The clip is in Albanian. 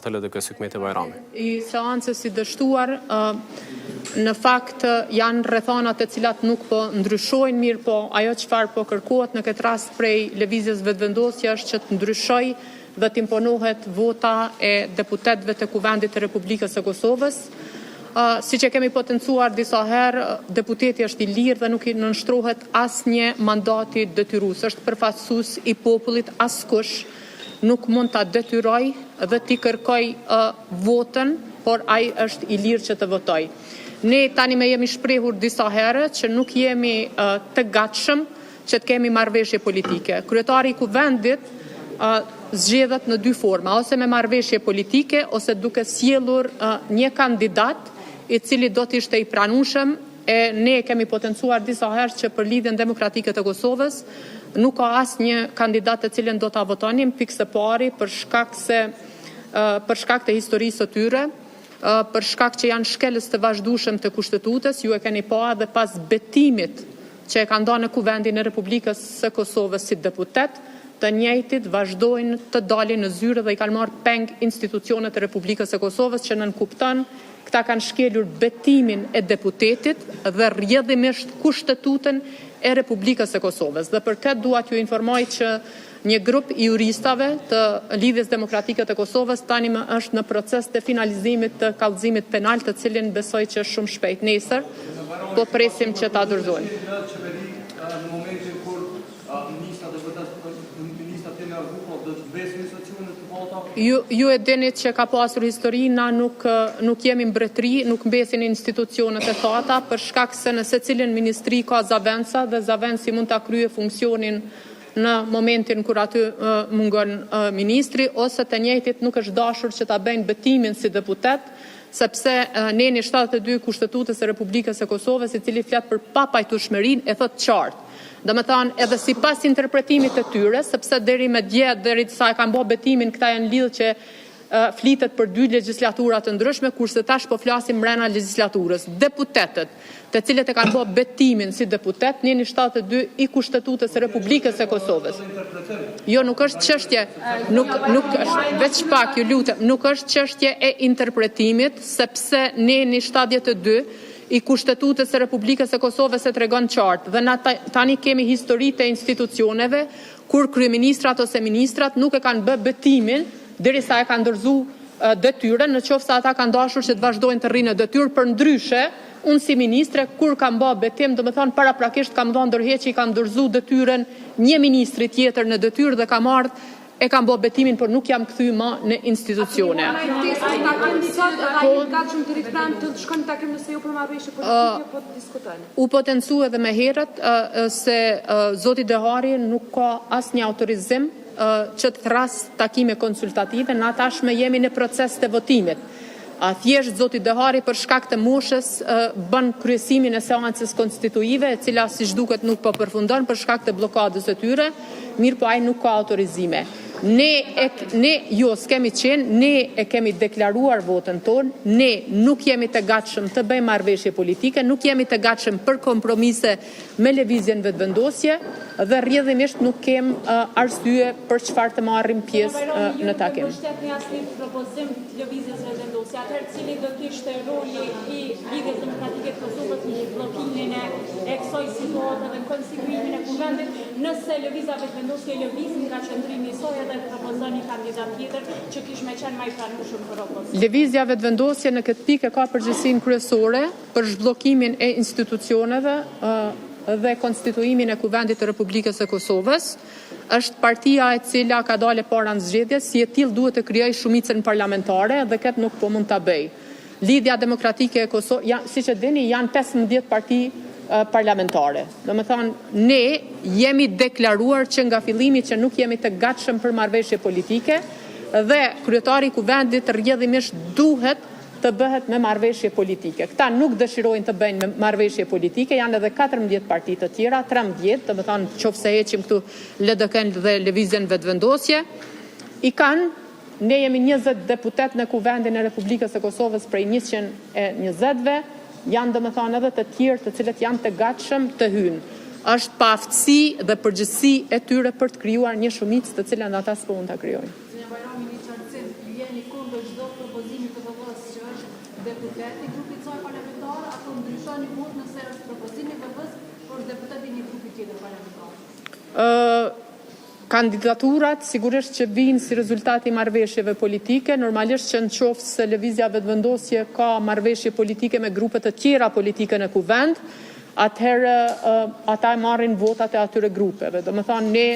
të LDK Hikmeti Bajrami. I seancës i dështuar, në fakt janë rrethana të cilat nuk po ndryshojnë mirë, po ajo çfarë po kërkohet në këtë rast prej lëvizjes vetëvendosje është që të ndryshojë dhe të imponohet vota e deputetëve të Kuvendit të Republikës së Kosovës. Siç e kemi potencuar disa herë, deputeti është i lirë dhe nuk i nënshtrohet asnjë mandati detyrues. Është përfaqësues i popullit, askush nuk mund ta detyroj dhe t'i kërkoj votën, por ai është i lirë që të votoj. Ne tani me jemi shprehur disa herë që nuk jemi të gatshëm që të kemi marrëveshje politike. Kryetari i Kuvendit zgjedhet në dy forma, ose me marrëveshje politike, ose duke sjellur një kandidat i cili do të ishte i pranueshëm, e ne kemi potencuar disa herë që për Lidhjen Demokratike të Kosovës nuk ka asnjë kandidat të cilën do ta votonim pikë së pari për shkak të historisë së tyre, për shkak që janë shkelës të vazhdueshëm të kushtetutës. Ju e keni pa edhe pas betimit që e kanë dhënë në Kuvendin e Republikës së Kosovës si deputet, të njëjtit vazhdojnë të dalin në zyre dhe i kanë marrë peng institucionet e Republikës së Kosovës që nënkupton këta kanë shkelur betimin e deputetit dhe rrjedhimisht kushtetutën e Republikës së Kosovës. Dhe për këtë dua t'ju informoj që një grup i juristave të Lidhjes Demokratike të Kosovës tani më është në proces të finalizimit të kallëzimit penal, të cilin besoj që është shumë shpejt. Nesër po presim që ta dorëzojmë. Ju e dini që ka pasur histori, na nuk jemi mbretëri, nuk mbesin institucionet e thata, për shkak se në secilin ministri ka zavenca dhe zavenci mund ta kryejë funksionin në momentin kur aty mungon ministri, ose të njëjtit nuk është dashur që ta bëjnë betimin si deputet, sepse neni 72 Kushtetutës së Republikës së Kosovës, i cili flet për papajtueshmërinë, e thot qartë. Domethënë, edhe sipas interpretimit të tyre, sepse deri me dje, deri sa e kanë bërë betimin, këta janë lidhë që flitet për 2 legjislatura të ndryshme, kurse tash po flasim brenda legjislaturës. Deputetët, të cilët e kanë bërë betimin si deputet, njeni 72 i Kushtetutës së Republikës së Kosovës. Jo, nuk është çështje, nuk është, veç pak, ju lutem, nuk është çështje e interpretimit, sepse njeni 72 i Kushtetutës së Republikës së Kosovës e tregon qartë, dhe na tani kemi histori të institucioneve kur kryeministrat ose ministrat nuk e kanë bërë betimin derisa e kanë dorëzuar detyrën, në qoftë se ata kanë dashur që të vazhdojnë të rrinë në detyrë. Për ndryshe, unë si ministre, kur kam bërë betim, domethënë paraprakisht kam dhënë ndërheqje që i kam dorëzuar detyrën një ministri tjetër në detyrë dhe kam ardhur e kam bërë betimin, por nuk jam kthy më në institucione. U potencu edhe me herët se zoti Dehari nuk ka asnjë autorizim që të thras takime konsultative, na tashmë jemi në proces të votimit. Thjesht zoti Dehari për shkak të moshës bën kryesimin e seancës konstituive, e cila siç duket nuk po përfundon për shkak të blokadës së tyre, mirë po ai nuk ka autorizime. Ne jo s'kemi qenë, ne e kemi deklaruar votën tonë, ne nuk jemi të gatshëm të bëjmë marrëveshje politike, nuk jemi të gatshëm për kompromise me lëvizjen vetëvendosje dhe rrjedhimisht nuk kem arsye për çfarë të marrim pjesë në takim. Cili do të ishte roli i Lidhjes Demokratike të Kosovës në bllokimin e kësaj situate dhe konstituimin e Kuvendit, nëse lëvizja vetëvendosje lëviz nga qendrimi i saj dhe propozon një kandidat tjetër që kishte qenë më i pranueshëm për opozicion. Lëvizja vetëvendosje në këtë pikë ka përgjegjësinë kryesore për zhbllokimin e institucioneve dhe konstituimin e Kuvendit të Republikës së Kosovës. Është partia e cila ka dalë para në zgjedhjes, si e tillë duhet të krijojë shumicën parlamentare dhe këtë nuk po mund ta bëj. Lidhja Demokratike e Kosovës, siç e dini, janë 15 parti parlamentare. Domethënë, ne jemi deklaruar që nga fillimi që nuk jemi të gatshëm për marrëveshje politike dhe kryetari i Kuvendit rrjedhimisht duhet të bëhet me marrëveshje politike. Këta nuk dëshirojnë të bëjnë me marrëveshje politike, janë edhe 14 parti të tjera, 13, domethënë nëse heqim këtu LDK-n dhe lëvizjen vetëvendosje, i kanë, ne jemi 20 deputet në Kuvendin e Republikës së Kosovës prej 120-ve, janë domethënë edhe të tjerë të cilët janë të gatshëm të hyjnë. Është pa aftësi dhe përgjegjësi e tyre për të krijuar një shumicë të cilën ata s'po mund ta krijojnë. do propozimi të VV-s që është deputeti i grupit saj parlamentar, apo ndryshoni vot nëse është propozimi i VV-s, por deputeti i një grupi tjetër parlamentar? Kandidaturat sigurisht që vinë si rezultati i marrëveshjeve politike, normalisht që në qoftë se lëvizja vetëvendosje ka marrëveshje politike me grupe të tjera politike në kuvend, atëherë ata marrin votat e atyre grupeve. Do të thonë ne